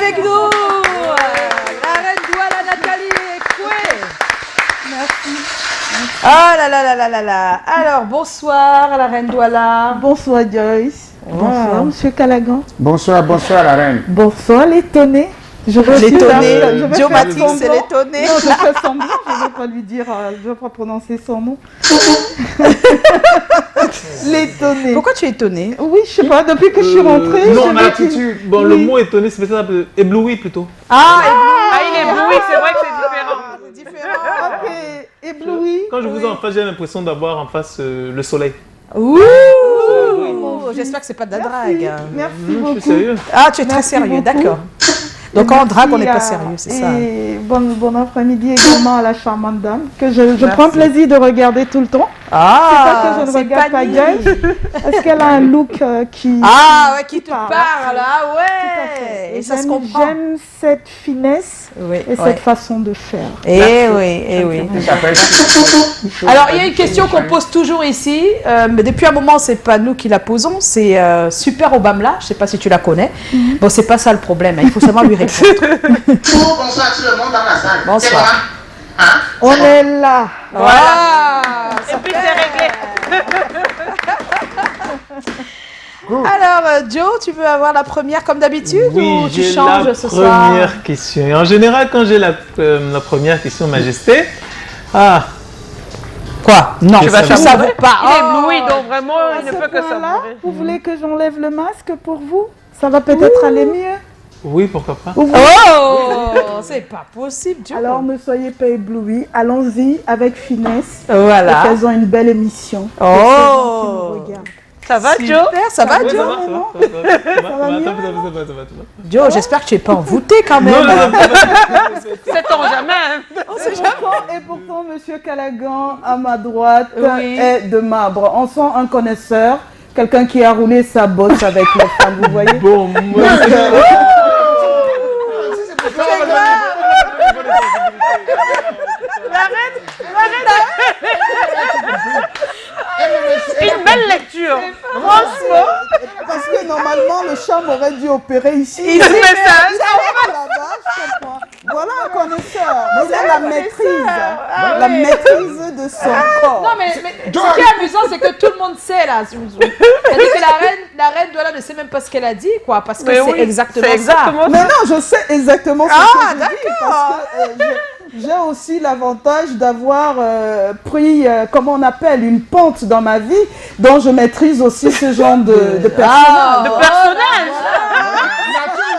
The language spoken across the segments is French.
avec nous. La reine Douala Nathalie Ekoué. Merci. Ah là là là là là là. Alors, bonsoir la reine Douala. Bonsoir Joyce. Bonsoir Monsieur Calagan. Bonsoir, bonsoir la reine. Bonsoir l'étonné. Je vais L'étonné. Joe Matrix, c'est l'étonné. Non, je fais semblant, je ne vais pas lui dire, je ne vais pas prononcer son nom. L'étonné. Pourquoi tu es étonné? Oui, je sais pas, depuis que je suis rentrée. Non, je mais me l'attitude. dis- Bon, oui. le mot étonné, c'est peut-être un peu ébloui plutôt. Ah, il est ébloui, c'est vrai que c'est différent. c'est différent. Ok, ébloui. Quand je vous ai en face, j'ai l'impression d'avoir en face le soleil. Ouh, j'espère que c'est pas de la drague. Merci Je beaucoup. suis sérieux. Ah, tu es très Merci sérieux, beaucoup. d'accord. Donc quand on drague, on n'est pas Merci sérieux, c'est ça. Et bon après-midi également à la charmante dame, que je prends plaisir de regarder tout le temps. Ah, C'est pas que je ne regarde pas Fanny. Joyce, parce qu'elle a un look qui... Ah ouais, qui te parle. parle, ah Tout à ouais. fait. Et ça se J'aime- comprend. J'aime cette finesse Oui, et cette façon de faire. Eh oui, eh oui. Ça s'appelle- Alors, il y a une question qu'on pose toujours ici, mais depuis un moment, c'est pas nous qui la posons, c'est Super Obama, je sais pas si tu la connais. Bon, c'est pas ça le problème, hein, il faut seulement lui répondre. Bonsoir tout le monde dans la salle. Bonsoir. C'est moi. Hein? On est là. Voilà. Et puis c'est réglé. Alors, Joe, tu veux avoir la première comme d'habitude Oui, ou tu j'ai changes la ce soir? première question. Et en général, quand j'ai la première question, Majesté, Quoi? Non, Tu vas tu savourer. savoures pas. Il est Oh. ébloui, donc vraiment, À il ne ce peut que point-là, savourer. vous voulez que j'enlève le masque pour vous? Ça va peut-être aller mieux. oui, pourquoi pas. Ou vous- Oh, c'est pas possible, Joe. Alors ne soyez pas éblouis, allons-y avec finesse. Voilà. Et faisons une belle émission. Oh. Pour ces gens qui nous regardent. Ça va, Joe? Super, ça va, Oui, Joe? ça va, ça va, ça va, ça va, ça va, va mieux, ça va, ça va, ça va. Joe, j'espère que tu es pas envoûté quand même. Non, non, non, Sait-on jamais? Et pourtant, Monsieur Calagan, à ma droite, Oui. est de marbre. On sent un connaisseur, quelqu'un qui a roulé sa bosse avec les femmes, vous voyez. bon, moi, Une belle lecture. Franchement. Parce que normalement, le charme aurait dû opérer ici. Mais ça, Là-bas, je comprends. Voilà un connaisseur. Mais il a la maîtrise. La maîtrise de son corps. Non, mais ce qui est amusant, c'est que tout le monde sait là. C'est-à-dire que la reine Douala ne sait même pas ce qu'elle a dit, quoi, parce que Mais c'est oui, exactement c'est ça. exactement Mais non, je sais exactement ce que je dis d'accord. parce que j'ai aussi l'avantage d'avoir pris, comment on appelle, une pente dans ma vie, dont je maîtrise aussi ce genre de personnage. de personnage.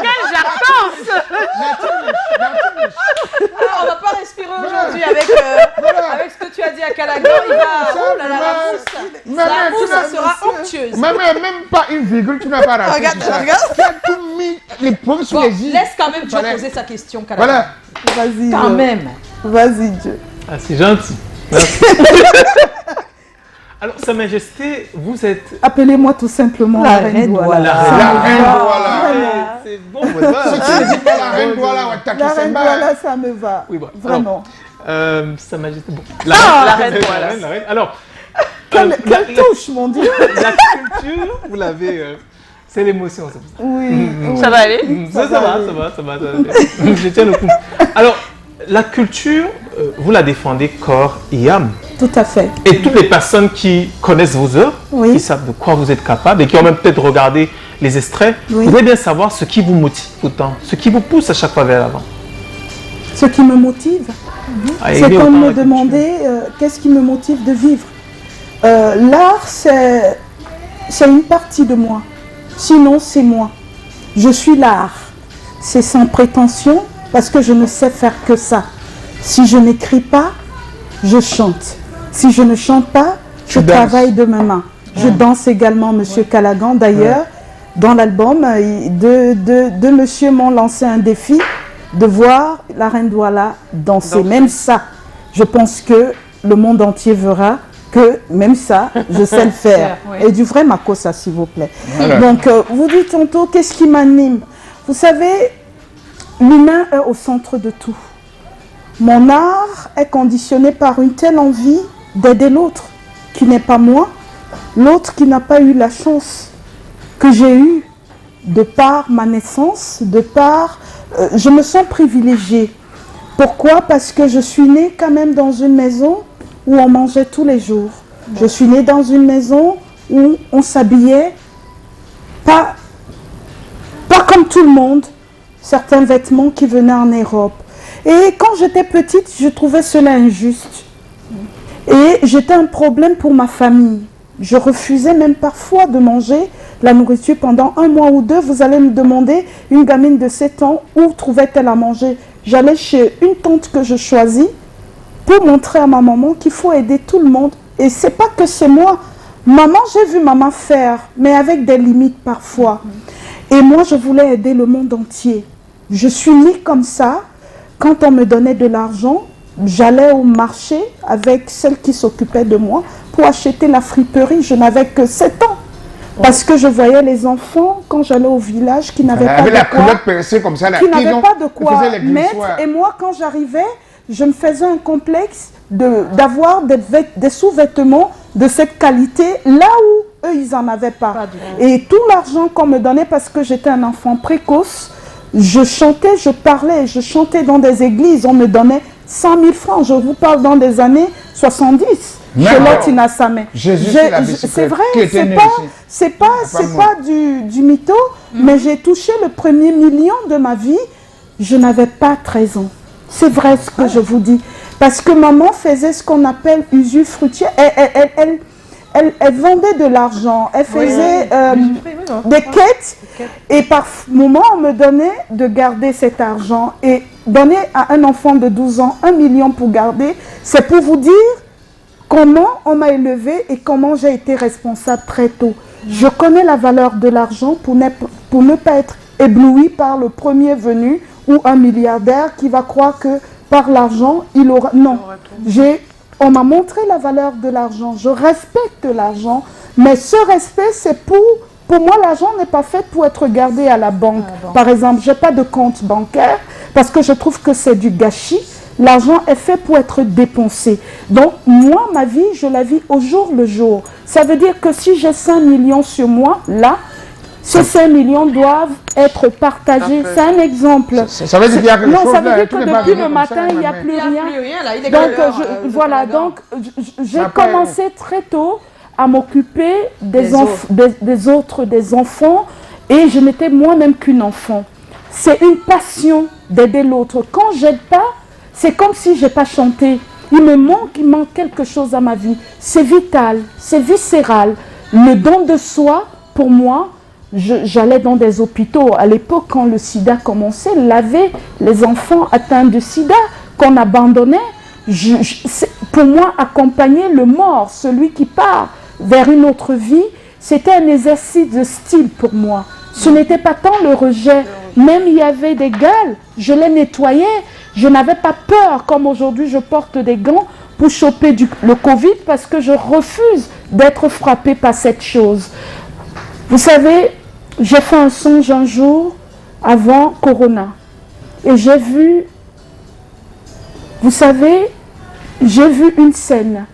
Quelle jartance. Ah, on va pas respirer aujourd'hui avec ce que tu as dit à Calagan. Il va. Oh là là, la mousse, ça sera onctueuse. Même pas une virgule, tu n'as pas raté. Regarde, tout ça. regarde. Tu as tout mis les pommes sous Bon, les yeux. laisse quand même Joe Voilà. poser sa question, Calagan. Voilà. Vas-y, Quand Joe. même. Vas-y, Dieu. Ah, c'est gentil. Merci. Alors, Sa Majesté, vous êtes Appelez-moi tout simplement La la reine reine Douala. la La reine. reine Douala. Vraiment. C'est bon, voilà. Si tu ne dis pas la reine Douala, on va La t'attaquer reine Simba. Douala, ça me va. Oui, bon. Vraiment. Sa Majesté, bon. La reine Douala. La reine. Alors, Quelle touche, mon Dieu. la culture, vous l'avez. C'est l'émotion, c'est pour ça. Oui. oui. Ça va aller? Ça va. Je tiens le coup. Alors, la culture, vous la défendez corps et âme. Tout à fait. Et toutes les personnes qui connaissent vos œuvres, Oui. qui savent de quoi vous êtes capable et qui ont même peut-être regardé les extraits, Oui. voudraient bien savoir ce qui vous motive autant, ce qui vous pousse à chaque fois vers l'avant. Ce qui me motive, À c'est aimer comme autant me la culture. demander qu'est-ce qui me motive de vivre. L'art, c'est une partie de moi. Sinon, c'est moi. Je suis l'art. C'est sans prétention parce que je ne sais faire que ça. Si je n'écris pas, je chante. Si je ne chante pas, je danses. travaille de mes mains. Je danse également, Monsieur Calagan. D'ailleurs, dans l'album, deux messieurs m'ont lancé un défi de voir la reine Douala danser. Même ça, je pense que le monde entier verra que même ça, je sais le faire. Oui. Et du vrai Makossa, s'il vous plaît. Voilà. Donc, vous dites tantôt, qu'est-ce qui m'anime? Vous savez, l'humain est au centre de tout. Mon art est conditionné par une telle envie d'aider l'autre, qui n'est pas moi, l'autre qui n'a pas eu la chance que j'ai eue de par ma naissance, de par je me sens privilégiée. Pourquoi? Parce que je suis née quand même dans une maison où on mangeait tous les jours. Je suis née dans une maison où on s'habillait pas comme tout le monde, certains vêtements qui venaient en Europe. Et quand j'étais petite, je trouvais cela injuste. Et j'étais un problème pour ma famille. Je refusais même parfois de manger la nourriture pendant 1 mois ou 2. Vous allez me demander, une gamine de 7 ans, où trouvait-elle à manger? J'allais chez une tante que je choisis pour montrer à ma maman qu'il faut aider tout le monde. Et c'est pas que c'est moi. Maman, j'ai vu maman faire, mais avec des limites parfois. Et moi, je voulais aider le monde entier. Je suis née comme ça. Quand on me donnait de l'argent, j'allais au marché avec celle qui s'occupait de moi pour acheter la friperie. Je n'avais que 7 ans. Parce que je voyais les enfants, quand j'allais au village, qui n'avaient pas de quoi, comme ça, qui n'avaient pas de quoi mettre. Et moi, quand j'arrivais, je me faisais un complexe d'avoir des sous-vêtements de cette qualité, là où eux, ils n'en avaient pas. Et tout l'argent qu'on me donnait, parce que j'étais un enfant précoce, je chantais, je parlais, je chantais dans des églises, on me donnait 100 000 francs. Je vous parle dans des années 70. Chez Lotina Samé. C'est vrai, c'est pas du mytho, mais j'ai touché le premier million de ma vie. Je n'avais pas 13 ans. C'est vrai ce que je vous dis. Parce que maman faisait ce qu'on appelle usufruitier. Elle vendait de l'argent. Elle faisait des quêtes. Et par moment, on me donnait de garder cet argent. Et donner à un enfant de 12 ans 1 million pour garder, c'est pour vous dire comment on m'a élevé et comment j'ai été responsable très tôt. Je connais la valeur de l'argent pour ne pas être ébloui par le premier venu ou un milliardaire qui va croire que par l'argent, il aura... Non, on m'a montré la valeur de l'argent. Je respecte l'argent, mais ce respect, c'est pour moi, l'argent n'est pas fait pour être gardé à la banque. Par exemple, je n'ai pas de compte bancaire parce que je trouve que c'est du gâchis. L'argent est fait pour être dépensé. Donc, moi, ma vie, je la vis au jour le jour. Ça veut dire que si j'ai 5 millions sur moi, là, ces 5 millions doivent être partagés. C'est un exemple. Ça veut dire qu'il y a quelque chose. Non, ça veut dire que depuis le matin, il n'y a plus rien. Donc, voilà, donc j'ai commencé très tôt à m'occuper des enfants et je n'étais moi-même qu'une enfant. C'est une passion d'aider l'autre. Quand j'aide pas, c'est comme si je n'ai pas chanté. Il manque quelque chose à ma vie. C'est vital, c'est viscéral. Le don de soi, pour moi, j'allais dans des hôpitaux. À l'époque, quand le sida commençait, laver les enfants atteints de sida qu'on abandonnait. Pour moi, accompagner le mort, celui qui part vers une autre vie, c'était un exercice de style pour moi. Ce n'était pas tant le rejet. Même il y avait des gales, je les nettoyais. Je n'avais pas peur, comme aujourd'hui je porte des gants pour choper le Covid parce que je refuse d'être frappée par cette chose. Vous savez, j'ai fait un songe un jour avant Corona et j'ai vu, vous savez, j'ai vu une scène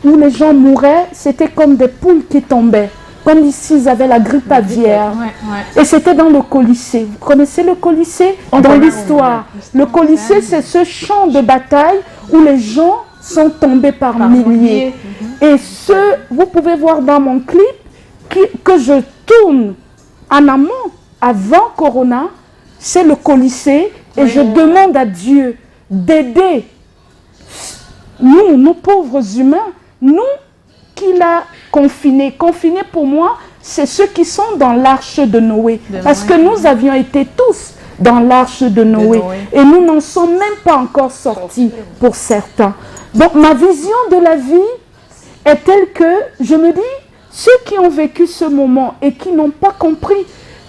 où les gens mouraient, c'était comme des poules qui tombaient. Comme ici, ils avaient la grippe aviaire. Et c'était dans le Colisée. Vous connaissez le Colisée? Dans l'histoire. Le Colisée, c'est ce champ de bataille où les gens sont tombés par milliers. Et vous pouvez voir dans mon clip que je tourne en amont, avant Corona, c'est le Colisée. Et je demande à Dieu d'aider nous, nos pauvres humains, nous qu'il a confinés. Confinés pour moi, c'est ceux qui sont dans l'arche de Noé. Parce que nous avions été tous dans l'arche de Noé. Et nous n'en sommes même pas encore sortis pour certains. Donc ma vision de la vie est telle que je me dis, ceux qui ont vécu ce moment et qui n'ont pas compris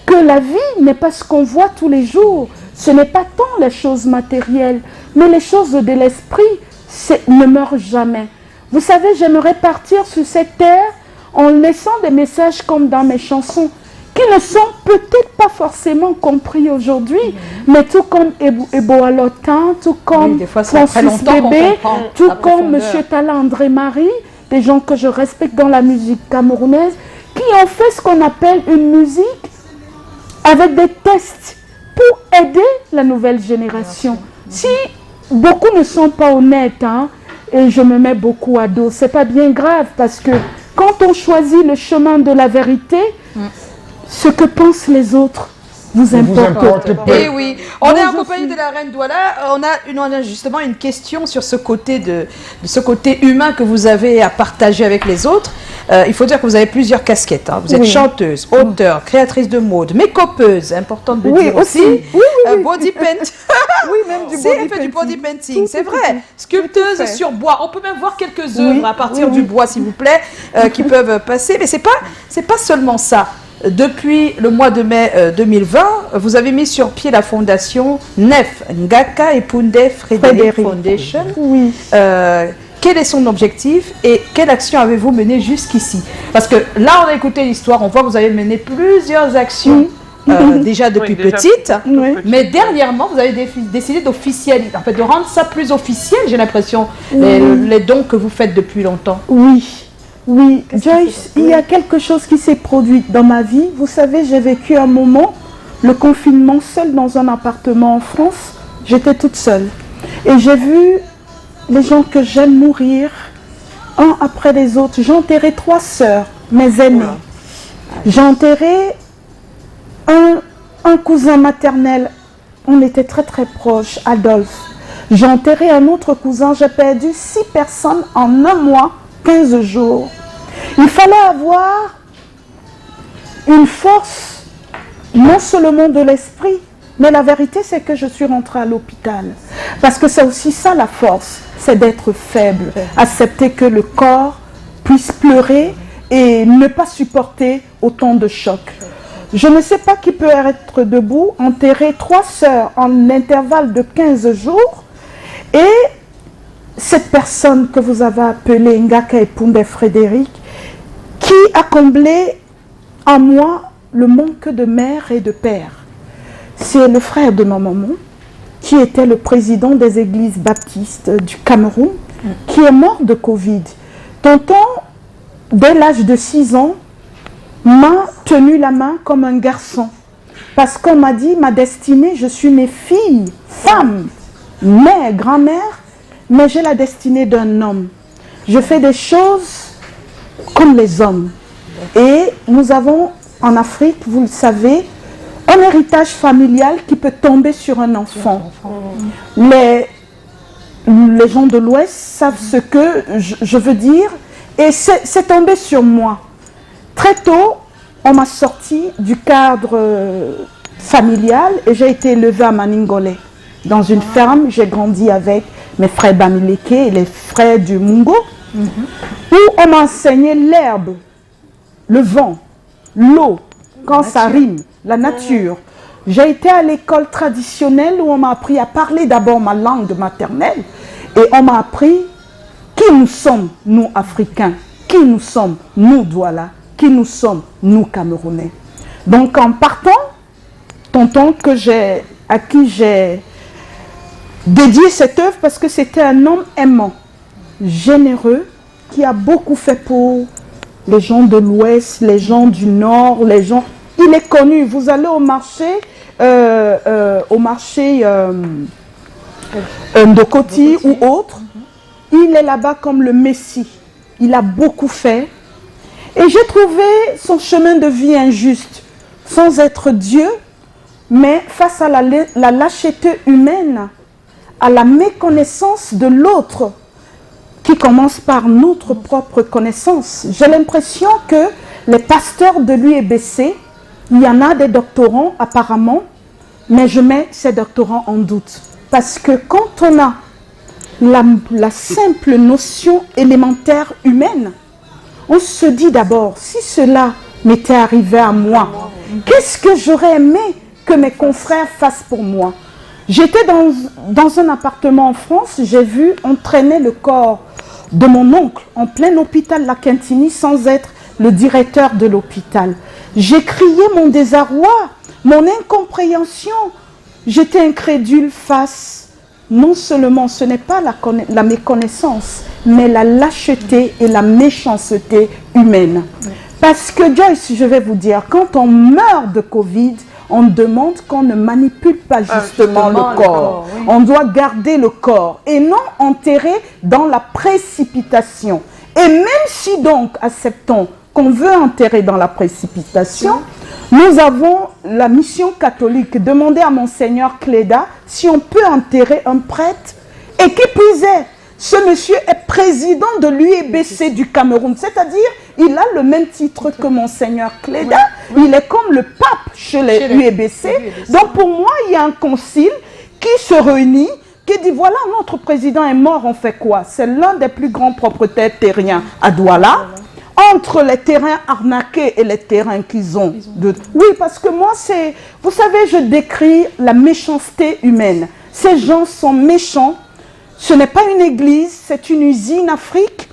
que la vie n'est pas ce qu'on voit tous les jours. Ce n'est pas tant les choses matérielles, mais les choses de l'esprit ne meurent jamais. Vous savez, j'aimerais partir sur cette terre en laissant des messages comme dans mes chansons, qui ne sont peut-être pas forcément compris aujourd'hui, mais tout comme Eboalotin, tout comme Francis Bébé, tout comme M. Tala André Marie, des gens que je respecte dans la musique camerounaise, qui ont fait ce qu'on appelle une musique avec des tests pour aider la nouvelle génération. Si beaucoup ne sont pas honnêtes, hein, et je me mets beaucoup à dos, c'est pas bien grave parce que quand on choisit le chemin de la vérité, ce que pensent les autres vous importe peu. Et oui, on est en compagnie de la reine Douala. On a justement une question sur ce côté de ce côté humain que vous avez à partager avec les autres. Il faut dire que vous avez plusieurs casquettes. Hein. Vous êtes chanteuse, auteure, créatrice de mode, make-upeuse, important de dire aussi. Body paint. Oui, même du elle fait du body painting, c'est vrai. Sculpteuse sur bois. On peut même voir quelques œuvres à partir du bois, s'il vous plaît, qui peuvent passer. Mais c'est pas seulement ça. Depuis le mois de mai 2020, vous avez mis sur pied la fondation NEF, Ngaka Epunde Frédéric Foundation. Oui. Quel est son objectif et quelle action avez-vous mené jusqu'ici? Parce que là, on a écouté l'histoire, on voit que vous avez mené plusieurs actions déjà depuis petite, mais dernièrement, vous avez décidé d'officialiser, en fait, de rendre ça plus officiel, j'ai l'impression, les dons que vous faites depuis longtemps. Oui, Joyce, il y a quelque chose qui s'est produit dans ma vie. Vous savez, j'ai vécu un moment, le confinement, seul dans un appartement en France. J'étais toute seule. Et j'ai vu les gens que j'aime mourir, un après les autres. J'ai enterré 3 sœurs, mes aînées. J'ai enterré un cousin maternel. On était très très proches, Adolphe. J'ai enterré un autre cousin. J'ai perdu 6 personnes en un mois. 15 jours. Il fallait avoir une force, non seulement de l'esprit, mais la vérité c'est que je suis rentrée à l'hôpital. Parce que c'est aussi ça la force, c'est d'être faible, accepter que le corps puisse pleurer et ne pas supporter autant de chocs. Je ne sais pas qui peut être debout, enterrer 3 sœurs en intervalle de 15 jours et cette personne que vous avez appelée Ngaka Epunde Frédéric, qui a comblé en moi le manque de mère et de père. C'est le frère de ma maman, qui était le président des églises baptistes du Cameroun, qui est mort de Covid. Tonton, dès l'âge de 6 ans, m'a tenu la main comme un garçon. Parce qu'on m'a dit, ma destinée, je suis née fille, femme, mère, grand-mère, mais j'ai la destinée d'un homme. Je fais des choses comme les hommes. Et nous avons en Afrique, vous le savez, un héritage familial qui peut tomber sur un enfant. Les gens de l'Ouest savent ce que je veux dire et c'est tombé sur moi. Très tôt, on m'a sorti du cadre familial et j'ai été élevée à Maningolé. Dans une ferme, j'ai grandi avec mes frères Bamileke et les frères du Mungo, où on m'a enseigné l'herbe, le vent, l'eau, quand ça rime, la nature. J'ai été à l'école traditionnelle où on m'a appris à parler d'abord ma langue maternelle et on m'a appris qui nous sommes, nous Africains, qui nous sommes, nous Douala, qui nous sommes, nous Camerounais. Donc en partant, tonton à qui j'ai dédié cette œuvre parce que c'était un homme aimant, généreux, qui a beaucoup fait pour les gens de l'Ouest, les gens du Nord, les gens... Il est connu, vous allez au marché Ndokoti ou autre, il est là-bas comme le Messie. Il a beaucoup fait. Et j'ai trouvé son chemin de vie injuste, sans être Dieu, mais face à la lâcheté humaine, à la méconnaissance de l'autre, qui commence par notre propre connaissance. J'ai l'impression que les pasteurs de l'UEBC, il y en a des doctorants apparemment, mais je mets ces doctorants en doute. Parce que quand on a la simple notion élémentaire humaine, on se dit d'abord, si cela m'était arrivé à moi, qu'est-ce que j'aurais aimé que mes confrères fassent pour moi? J'étais dans un appartement en France, j'ai vu entraîner le corps de mon oncle en plein hôpital La Quintini sans être le directeur de l'hôpital. J'ai crié mon désarroi, mon incompréhension. J'étais incrédule face, non seulement ce n'est pas la méconnaissance, mais la lâcheté et la méchanceté humaine. Parce que Joyce, je vais vous dire, quand on meurt de Covid, on demande qu'on ne manipule pas justement le corps. Oui. On doit garder le corps et non enterrer dans la précipitation. Et même si donc, acceptons qu'on veut enterrer dans la précipitation, nous avons la mission catholique. Demandez à Monseigneur Cléda si on peut enterrer un prêtre. Et qui plus est, ce monsieur est président de l'UEBC du Cameroun. C'est-à-dire, il a le même titre que Monseigneur Cléda. Oui. Il est comme le pape chez les UEBC. Donc pour moi, il y a un concile qui se réunit, qui dit, voilà, notre président est mort, on fait quoi? C'est l'un des plus grands propriétaires terriens à Douala. Entre les terrains arnaqués et les terrains qu'ils ont. Oui, parce que moi, c'est... Vous savez, je décris la méchanceté humaine. Ces gens sont méchants. Ce n'est pas une église, c'est une usine Afrique.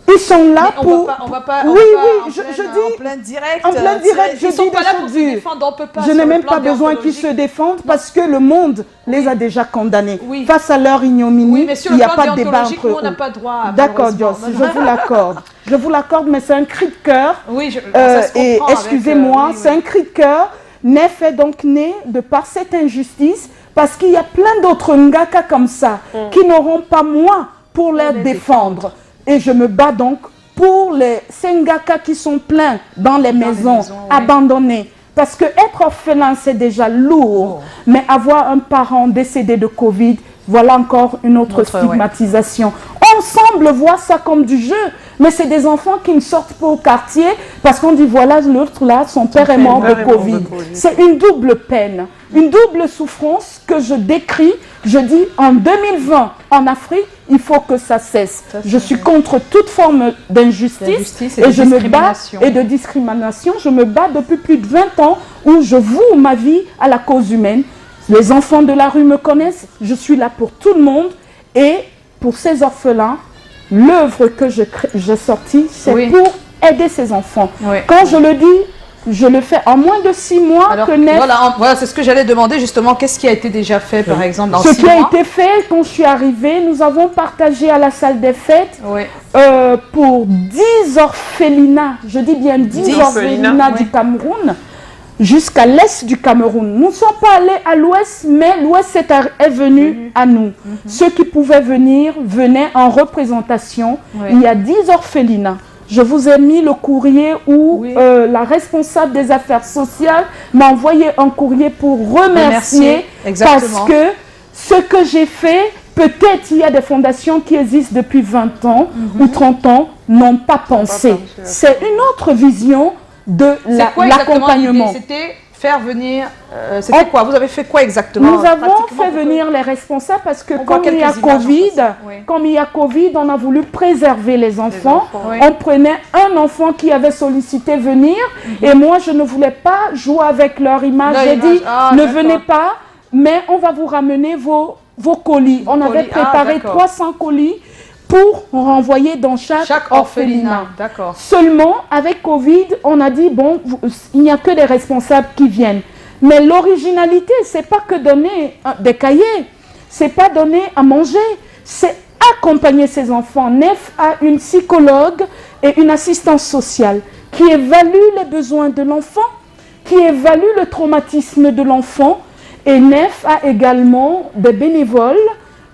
Ils sont là pour... On va pas je dis... En plein direct. En plein direct, je dis des choses dures. Je n'ai même pas besoin qu'ils se défendent parce que le monde les a déjà condamnés. Oui. Face à leur ignominie, il n'y a pas de débat entre eux. On n'a pas droit. D'accord, Dios, je vous l'accorde. Je vous l'accorde, mais c'est un cri de cœur. Oui, et excusez-moi, c'est un cri de cœur. Nef est donc né de par cette injustice parce qu'il y a plein d'autres ngaka comme ça qui n'auront pas moi pour les défendre. Et je me bats donc pour les Sengaka qui sont pleins dans les maisons abandonnées. Parce que être orphelin, c'est déjà lourd. Mais avoir un parent décédé de Covid, voilà encore une autre stigmatisation. On semble voir ça comme du jeu. Mais c'est des enfants qui ne sortent pas au quartier parce qu'on dit, voilà, l'autre là, son père est mort de Covid. C'est une double peine, une double souffrance que je décris. Je dis, en 2020, en Afrique, il faut que ça cesse. Je suis contre toute forme d'injustice et je me bats et de discrimination. Je me bats depuis plus de 20 ans où je voue ma vie à la cause humaine. Les enfants de la rue me connaissent. Je suis là pour tout le monde et pour ces orphelins. L'œuvre que j'ai sortie, c'est pour aider ces enfants. Quand je le dis, je le fais en moins de 6 mois. Alors, voilà, c'est ce que j'allais demander justement. Qu'est-ce qui a été déjà fait, par exemple, dans 6 mois? Ce qui a été fait, quand je suis arrivée, nous avons partagé à la salle des fêtes pour 10 orphelinats, je dis bien 10 orphelinats du Cameroun, jusqu'à l'est du Cameroun. Nous ne sommes pas allés à l'ouest, mais l'ouest est venu à nous. Ceux qui pouvaient venir, venaient en représentation. Il y a 10 orphelinats. Je vous ai mis le courrier où la responsable des affaires sociales m'a envoyé un courrier pour remercier parce que ce que j'ai fait, peut-être il y a des fondations qui existent depuis 20 ans ou 30 ans, n'ont pas pensé. C'est une autre vision de l'accompagnement. C'était faire venir... c'était quoi? Vous avez fait quoi exactement? Nous avons fait venir les responsables parce que comme il y a Covid, on a voulu préserver les enfants. On prenait un enfant qui avait sollicité venir et moi je ne voulais pas jouer avec leur image. J'ai dit, ne venez pas, mais on va vous ramener vos colis. On avait préparé 300 colis pour renvoyer dans chaque orphelinat. Seulement, avec Covid, on a dit, bon, il n'y a que des responsables qui viennent. Mais l'originalité, c'est pas que donner des cahiers, c'est pas donner à manger, c'est accompagner ces enfants. Nef a une psychologue et une assistance sociale qui évalue les besoins de l'enfant, qui évalue le traumatisme de l'enfant. Et Nef a également des bénévoles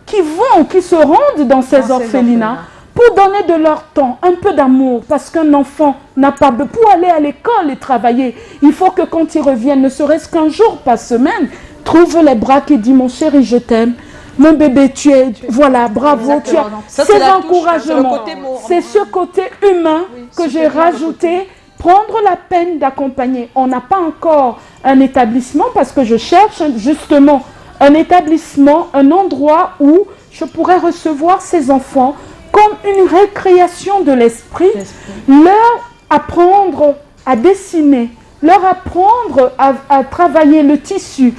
qui se rendent dans ces orphelinats pour donner de leur temps, un peu d'amour, parce qu'un enfant n'a pas de... Pour aller à l'école et travailler, il faut que quand il revienne, ne serait-ce qu'un jour par semaine, trouve les bras qui dit, mon chéri, je t'aime, mon bébé, tu es... Voilà, bravo, tu as... Ces encouragements, c'est ce côté humain que j'ai rajouté, prendre la peine d'accompagner. On n'a pas encore un établissement, parce que je cherche justement un établissement, un endroit où je pourrais recevoir ces enfants comme une récréation de l'esprit, leur apprendre à dessiner, leur apprendre à travailler le tissu.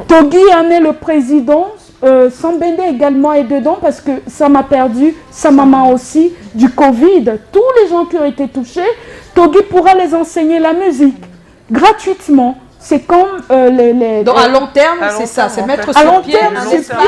Togi en est le président, Sambende également est dedans parce que ça m'a perdu, sa maman aussi, du Covid. Tous les gens qui ont été touchés, Togi pourra les enseigner la musique gratuitement. c'est comme Donc à long terme, c'est ça, c'est mettre à sur long pied terme, un c'est espace.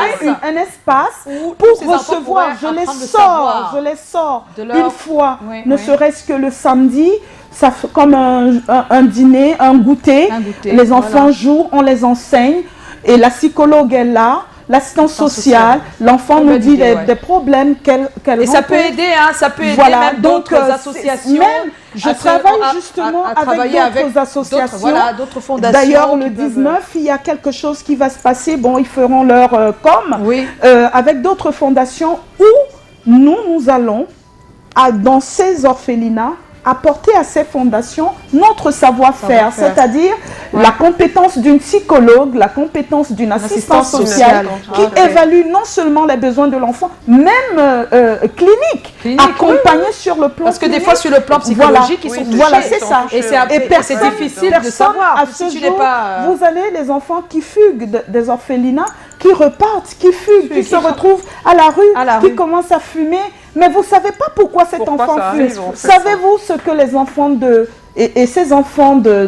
un espace où pour ces enfants recevoir. pourraient apprendre le savoir Je les sors de leur- une fois, Oui, ne oui. serait-ce que le samedi, ça fait comme un dîner, un goûter. Un goûter, Les enfants voilà. jouent, on les enseigne et la psychologue est là. L'assistance sociale, l'enfant Une nous bonne dit idée, ouais. des problèmes qu'elle Et ça peut rencontre. aider, hein, ça peut aider Voilà, même donc d'autres associations. même, je à se- travaille à- justement à travailler avec d'autres associations. Voilà, d'autres fondations. D'ailleurs, le qui peuvent- 19, il y a quelque chose qui va se passer. Bon, ils feront leur com Oui. avec d'autres fondations où nous allons, dans ces orphelinats, apporter à ces fondations notre savoir-faire, c'est-à-dire la compétence d'une psychologue, la compétence d'une assistante sociale qui évalue non seulement les besoins de l'enfant, même clinique, accompagné sur le plan Parce que des clinique. fois, sur le plan psychologique, ils sont touchés. Voilà, c'est ça. Et c'est personne- difficile de personne savoir. à Si ce tu n'es jour, pas, vous avez les enfants qui fuguent des orphelinats, qui repartent, qui fuguent, qui se retrouvent à la rue, qui commencent à fumer. Mais vous ne savez pas pourquoi cet enfant ça fume. arrive, en fait, Savez-vous ce que les enfants et ces enfants de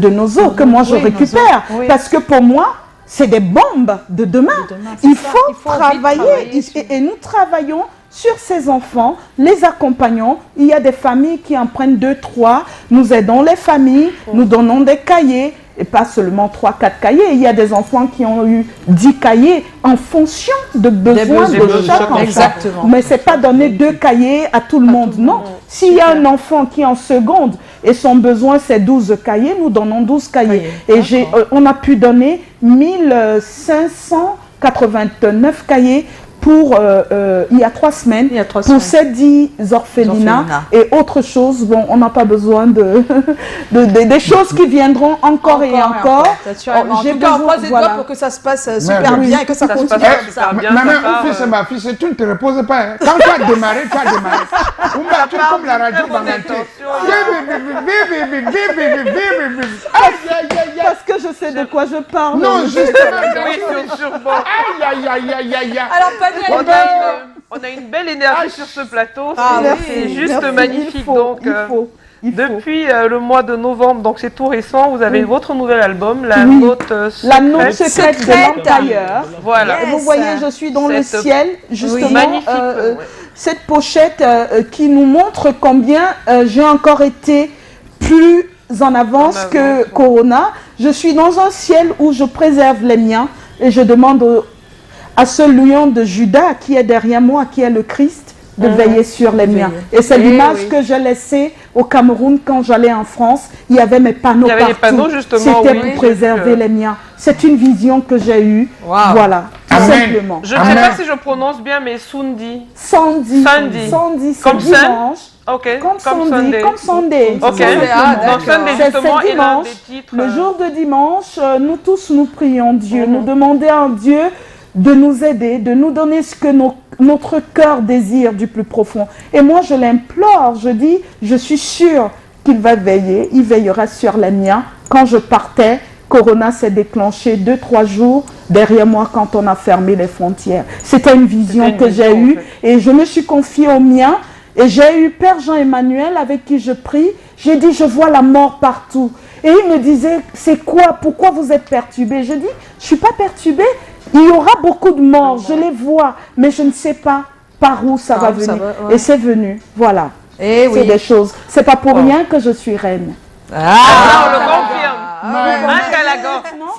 nos os que moi je récupère, parce que pour moi, c'est des bombes de demain. Il faut travailler et nous travaillons sur ces enfants, les accompagnons. Il y a des familles qui en prennent 2, 3. Nous aidons les familles, nous donnons des cahiers. Et pas seulement 3, 4 cahiers. Il y a des enfants qui ont eu 10 cahiers en fonction de besoins de chaque enfant. Exactement. Mais ce n'est pas donner 2 cahiers à tout le monde. Non. S'il y a un enfant qui est en seconde et son besoin c'est 12 cahiers, nous donnons 12 cahiers. Et on a pu donner 1589 cahiers pour il y a 3 semaines, pour ces 10 orphelinats et autre chose. Bon, on n'a pas besoin des choses qui viendront encore et encore. J'ai besoin, on croise les doigts pour que ça se passe super bien et que ça continue comme ça. Maman, fils et ma fille, tu ne te reposes pas. Hein. Quand tu as démarré, tu as démarré. Tu es comme la radio Banganté. Parce que je sais de quoi je parle. Non, justement. Aïe, aïe, aïe, aïe, aïe. Alors, on a une belle énergie sur ce plateau, merci, c'est juste merci. magnifique. Il faut. Depuis le mois de novembre, donc c'est tout récent, vous avez votre nouvel album, La Oui. Note La note secrète. secrète de l'Empire. Voilà. Et vous voyez, je suis dans le ciel, justement. Magnifique. Cette pochette qui nous montre combien j'ai encore été plus en avance que Corona. Je suis dans un ciel où je préserve les miens et je demande à ce lion de Judas qui est derrière moi, qui est le Christ, de veiller sur les miens. Et c'est l'image que j'ai laissée au Cameroun quand j'allais en France. Il y avait mes panneaux partout. Les panneaux, justement, c'était pour préserver les miens. C'est une vision que j'ai eue. Voilà, tout simplement. Je ne sais pas si je prononce bien, mais Sundi. Sandy, c'est comme dimanche. Ok, Comme Sunday. Ok, donc Sunday justement est l'un des titres. Le jour de dimanche, nous tous nous prions Dieu, nous demandons à Dieu de nous aider, de nous donner ce que notre cœur désire du plus profond. Et moi, je l'implore, je dis, je suis sûre qu'il va veiller, il veillera sur les miens. Quand je partais, Corona s'est déclenché 2-3 jours derrière moi quand on a fermé les frontières. C'était une vision que j'ai eue et je me suis confiée aux miens. Et j'ai eu Père Jean-Emmanuel avec qui je prie. J'ai dit, je vois la mort partout. Et il me disait, c'est quoi? Pourquoi vous êtes perturbé? Je dis, je ne suis pas perturbée. Il y aura beaucoup de morts, je les vois. Mais je ne sais pas par où ça va venir. Et c'est venu, voilà. C'est des choses. Ce n'est pas pour rien que je suis reine. On le confirme.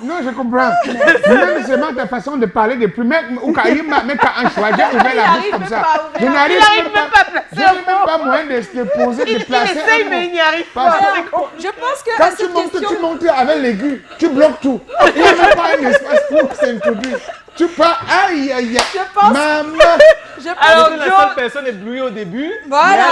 Non, je comprends. Même seulement ta façon de parler depuis même ou quand il m'a un choix, j'ai ouvert la bouche comme ça. Je n'arrive même pas à placer. Je n'ai même pas moyen de se poser, de placer. Il essaye, mais il n'y arrive pas. Je pense que quand tu montes avec l'aigu, tu bloques tout. Il n'y a même pas un espace pour s'introduire. Tu pars, aïe, aïe, aïe. Je pense. Maman. Alors, la seule personne éblouie au début. Voilà.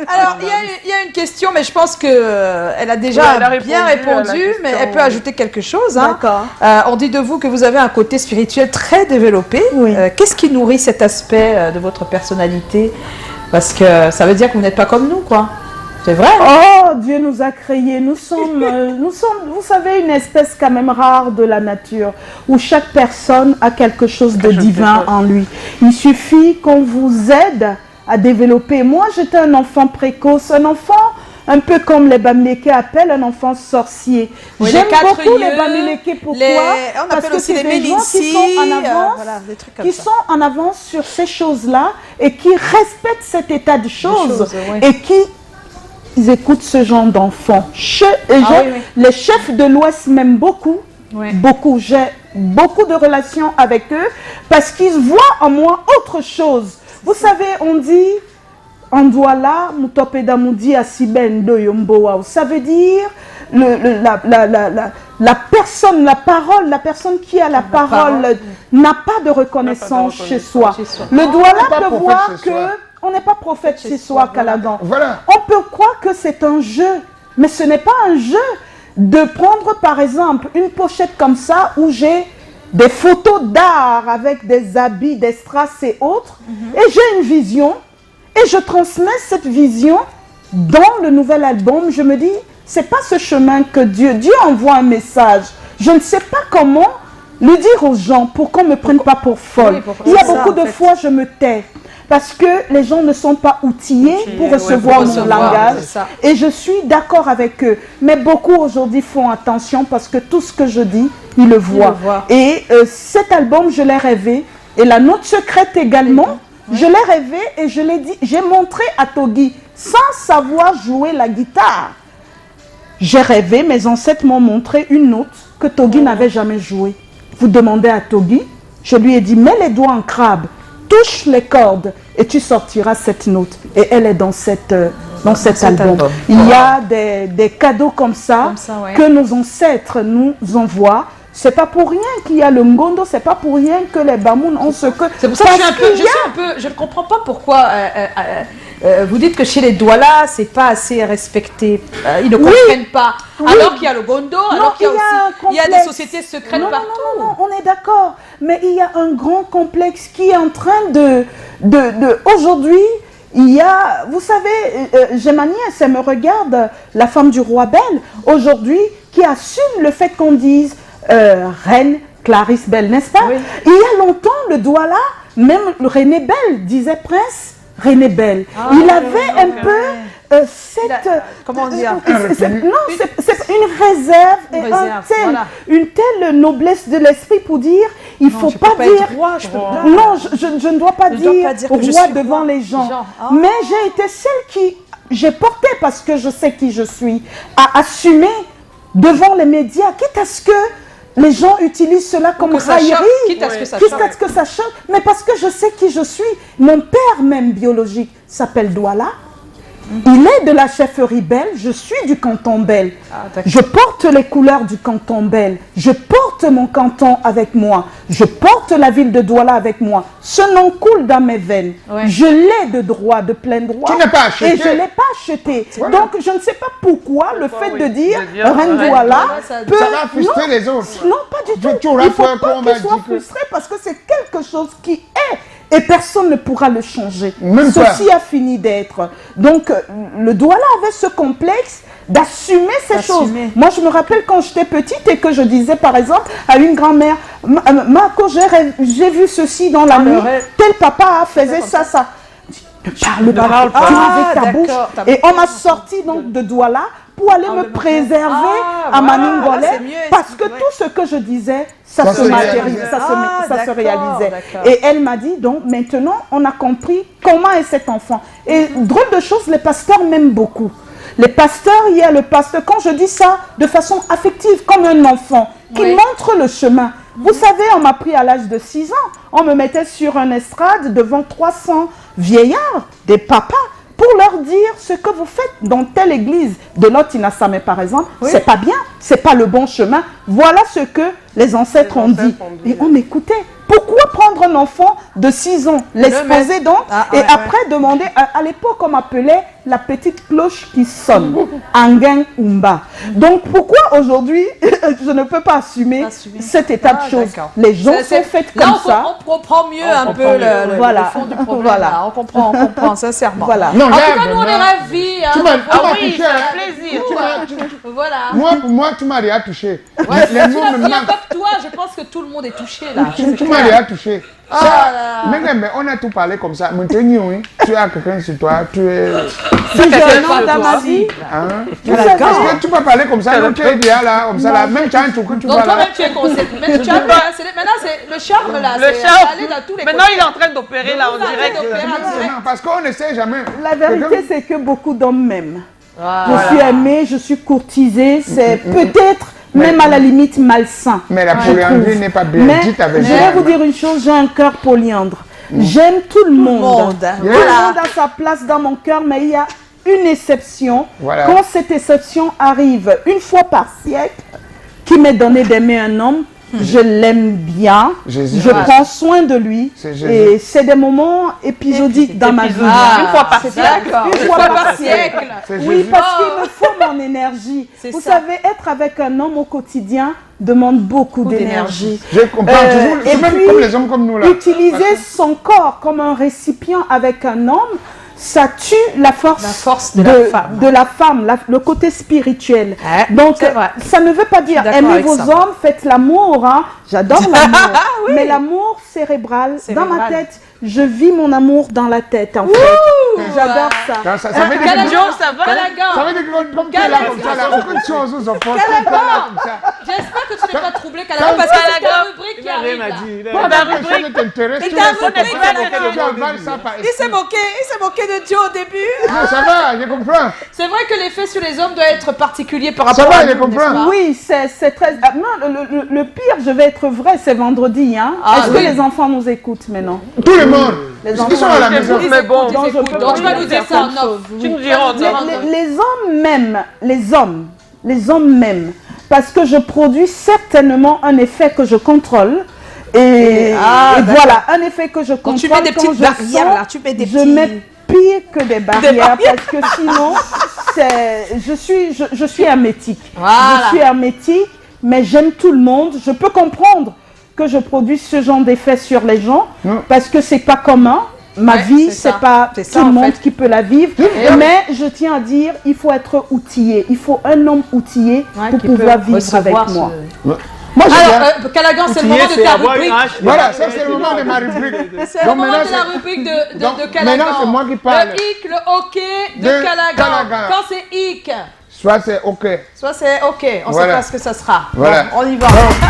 Alors, il y a une question, mais je pense qu'elle a déjà bien répondu, mais elle peut ajouter quelque chose. Hein. D'accord. On dit de vous que vous avez un côté spirituel très développé. Qu'est-ce qui nourrit cet aspect de votre personnalité? Parce que ça veut dire que vous n'êtes pas comme nous, quoi. C'est vrai. Oh, Dieu nous a créés. Nous sommes, vous savez, une espèce quand même rare de la nature, où chaque personne a quelque chose de divin en lui. Il suffit qu'on vous aide à développer. Moi, j'étais un enfant précoce, un enfant un peu comme les Bamileke appellent un enfant sorcier. Oui, J'aime les beaucoup les yeux, Bamileke. Pourquoi? on Parce appelle que aussi c'est les des gens qui sont en avance, voilà, des trucs comme qui ça. sont en avance sur ces choses-là et qui respectent cet état de choses oui. et qui ils écoutent ce genre d'enfants. Les chefs de l'Ouest m'aiment beaucoup. Oui. Beaucoup. J'ai beaucoup de relations avec eux parce qu'ils voient en moi autre chose. Vous savez, on dit en Douala, Mutopeda Moudi Asiben do Yomboa. Ça veut dire la personne, la personne qui a la parole n'a pas de reconnaissance chez soi. Le Douala peut voir que on n'est pas prophète chez soi, Caladan. Voilà. On peut croire que c'est un jeu, mais ce n'est pas un jeu de prendre par exemple une pochette comme ça où j'ai des photos d'art avec des habits, des strass et autres, et j'ai une vision, et je transmets cette vision dans le nouvel album. Je me dis, c'est pas ce chemin que Dieu envoie un message. Je ne sais pas comment le dire aux gens pour qu'on ne me prenne pas pour folle. Il y a beaucoup de fois, je me tais. Parce que les gens ne sont pas outillés pour recevoir mon langage. Et je suis d'accord avec eux. Mais beaucoup aujourd'hui font attention parce que tout ce que je dis, ils le voient. Et cet album, je l'ai rêvé. Et la note secrète également, je l'ai rêvé et je l'ai dit. J'ai montré à Togi, sans savoir jouer la guitare. J'ai rêvé, mes ancêtres m'ont montré une note que Togi n'avait jamais jouée. Vous demandez à Togi, je lui ai dit, mets les doigts en crabe. Touche les cordes et tu sortiras cette note. Et elle est dans cet album. Il y a des cadeaux comme ça que nos ancêtres nous envoient. C'est pas pour rien qu'il y a le Ngondo, c'est pas pour rien que les Bamoun ont ce que... C'est pour ça que je ne comprends pas pourquoi vous dites que chez les Douala, c'est pas assez respecté. Ils ne comprennent pas. Alors qu'il y a le Gondo, alors qu'il y a des sociétés secrètes partout. Non, on est d'accord. Mais il y a un grand complexe qui est en train de aujourd'hui, il y a, vous savez, j'ai ma nièce, elle me regarde, la femme du roi Belle, aujourd'hui, qui assume le fait qu'on dise Reine Clarisse Belle, n'est-ce pas? Il y a longtemps, le Douala, même René Belle disait Prince René Belle. Il avait un peu cette... comment dire? Non, c'est une réserve et une telle noblesse de l'esprit pour dire, il ne faut pas dire... Non, je ne dois pas dire roi devant les gens. Mais j'ai été celle qui... J'ai porté, parce que je sais qui je suis, à assumer devant les médias, quitte à ce que les gens utilisent cela comme raillerie, quitte à ce que ça choque, mais parce que je sais qui je suis. Mon père même biologique s'appelle Douala. Il est de la chefferie Belle, je suis du canton Belle. Je porte les couleurs du canton Belle. Je porte mon canton avec moi. Je porte la ville de Douala avec moi. Ce nom coule dans mes veines. Je l'ai de droit, de plein droit. Tu n'as pas acheté. Et je ne l'ai pas acheté. Donc je ne sais pas pourquoi le fait de dire Reine Douala peut... Ça va frustrer les autres. Non, pas du tout. Il ne faut pas qu'ils soient frustrés parce que c'est quelque chose qui est. Et personne ne pourra le changer. Ceci a fini d'être. Donc, le Douala avait ce complexe d'assumer ces choses. Moi, je me rappelle quand j'étais petite et que je disais, par exemple, à une grand-mère, Marco, j'ai vu ceci dans la nuit, tel papa faisait ça. Ne parle pas, tu avec ta bouche. Et on m'a sorti donc de Douala pour aller me préserver à Maningolais, parce que tout ce que je disais, ça se réalisait. Et elle m'a dit, donc maintenant, on a compris comment est cet enfant. Et drôle de chose, les pasteurs m'aiment beaucoup. Les pasteurs, il y a le pasteur, quand je dis ça de façon affective, comme un enfant, qui montre le chemin. Vous savez, on m'a pris à l'âge de 6 ans, on me mettait sur un estrade devant 300 vieillards, des papas, pour leur dire ce que vous faites dans telle église de l'Otinasame par exemple, c'est pas bien, c'est pas le bon chemin. Voilà ce que les ancêtres ont dit. Et on m'écoutait. Pourquoi prendre un enfant de 6 ans, l'exposer donc, et après demander, à l'époque on m'appelait la petite cloche qui sonne, Angen Umba. Donc pourquoi aujourd'hui je ne peux pas assumer cet état de choses? Les gens sont faits comme ça. On comprend mieux un peu le fond du problème. On comprend sincèrement. Voilà. Non, en tout cas, nous on est ravis. Tu m'as oui, touché. c'est un plaisir. Voilà. Moi, pour moi, tu m'as déjà touché. Les mots me manquent. toi, je pense que tout le monde est touché là. Tu m'as déjà touché. Mais on a tout parlé comme ça. Tu as quelqu'un sur toi, tu es... Si j'ai un homme dans ma vie, Parce que tu peux parler comme ça, donc tu es déjà là, comme ça, là. Même tu as un truc que tu vois là. Donc toi-même, tu es concept. Maintenant, c'est le charme là. Le charme. Dans tous les Maintenant, il est en train d'opérer là en direct. Non, parce qu'on ne sait jamais. la vérité, c'est que beaucoup d'hommes m'aiment. Je suis aimée, je suis courtisée, c'est peut-être même à la limite malsain. Mais la polyandrie n'est pas bien Mais dite avec je vais vous dire une chose, j'ai un cœur polyandre. J'aime tout le monde. Tout le monde a sa place dans mon cœur, mais il y a une exception. Voilà. Quand cette exception arrive une fois par siècle, qui m'est donné d'aimer un homme, je l'aime bien, Jésus. je prends soin de lui, C'est Jésus. et c'est des moments épisodiques dans ma vie. Une fois par siècle. D'accord. Une fois par siècle. C'est Oui, Jésus. parce qu'il me faut mon énergie. Vous savez, être avec un homme au quotidien demande beaucoup d'énergie. Je comprends toujours. C'est et même puis, comme les hommes comme nous là. Utiliser son corps comme un récipient avec un homme, ça tue la force, de la femme, le côté spirituel. Donc, ça ne veut pas dire aimer vos hommes, faites l'amour. Hein. J'adore l'amour. Mais l'amour cérébral, dans ma tête, je vis mon amour dans la tête en fait. J'adore ça. Ça veut dire que Ça va? ça veut dire que comme tu es là comme ça, là, aucune chose aux enfants. J'espère que tu n'es pas troublé, Calagan, parce que c'est ta rubrique qui arrive là. Il s'est moqué de Dieu au début. Ça va, je comprends. C'est vrai que l'effet sur les hommes doit être particulier par rapport Ça va, à je nous, comprends. n'est-ce pas? Oui, c'est très... non, le pire, je vais être vrai, c'est vendredi. Hein. Est-ce que les enfants nous écoutent maintenant? Tout le monde. Les Ils sont à la maison. Mais bon, Donc, je peux Donc tu vas nous dire ça en certaines off. choses, tu oui. nous diras en off. Les hommes m'aiment, les hommes m'aiment, parce que je produis certainement un effet que je contrôle. Et voilà, un effet que je contrôle. Donc tu mets des petites barrières là, tu mets des Je mets pire que des barrières, parce que sinon, je suis hermétique. Voilà. Je suis hermétique, mais j'aime tout le monde. Je peux comprendre que je produise ce genre d'effet sur les gens, parce que c'est pas commun. Ma vie, c'est pas tout le monde qui peut la vivre. Mais je tiens à dire, il faut être outillé. Il faut un homme outillé pour pouvoir vivre avec moi. Moi, Alors, Calagan, c'est le moment de ta rubrique. Voilà, ça c'est le moment de ma rubrique. C'est le moment de la rubrique de Calagan. Maintenant, c'est moi qui parle. Le hic, le hockey de Calagan. Quand c'est hic, Soit c'est OK. soit c'est OK. On ne sait pas ce que ça sera. Voilà. Bon, on y va.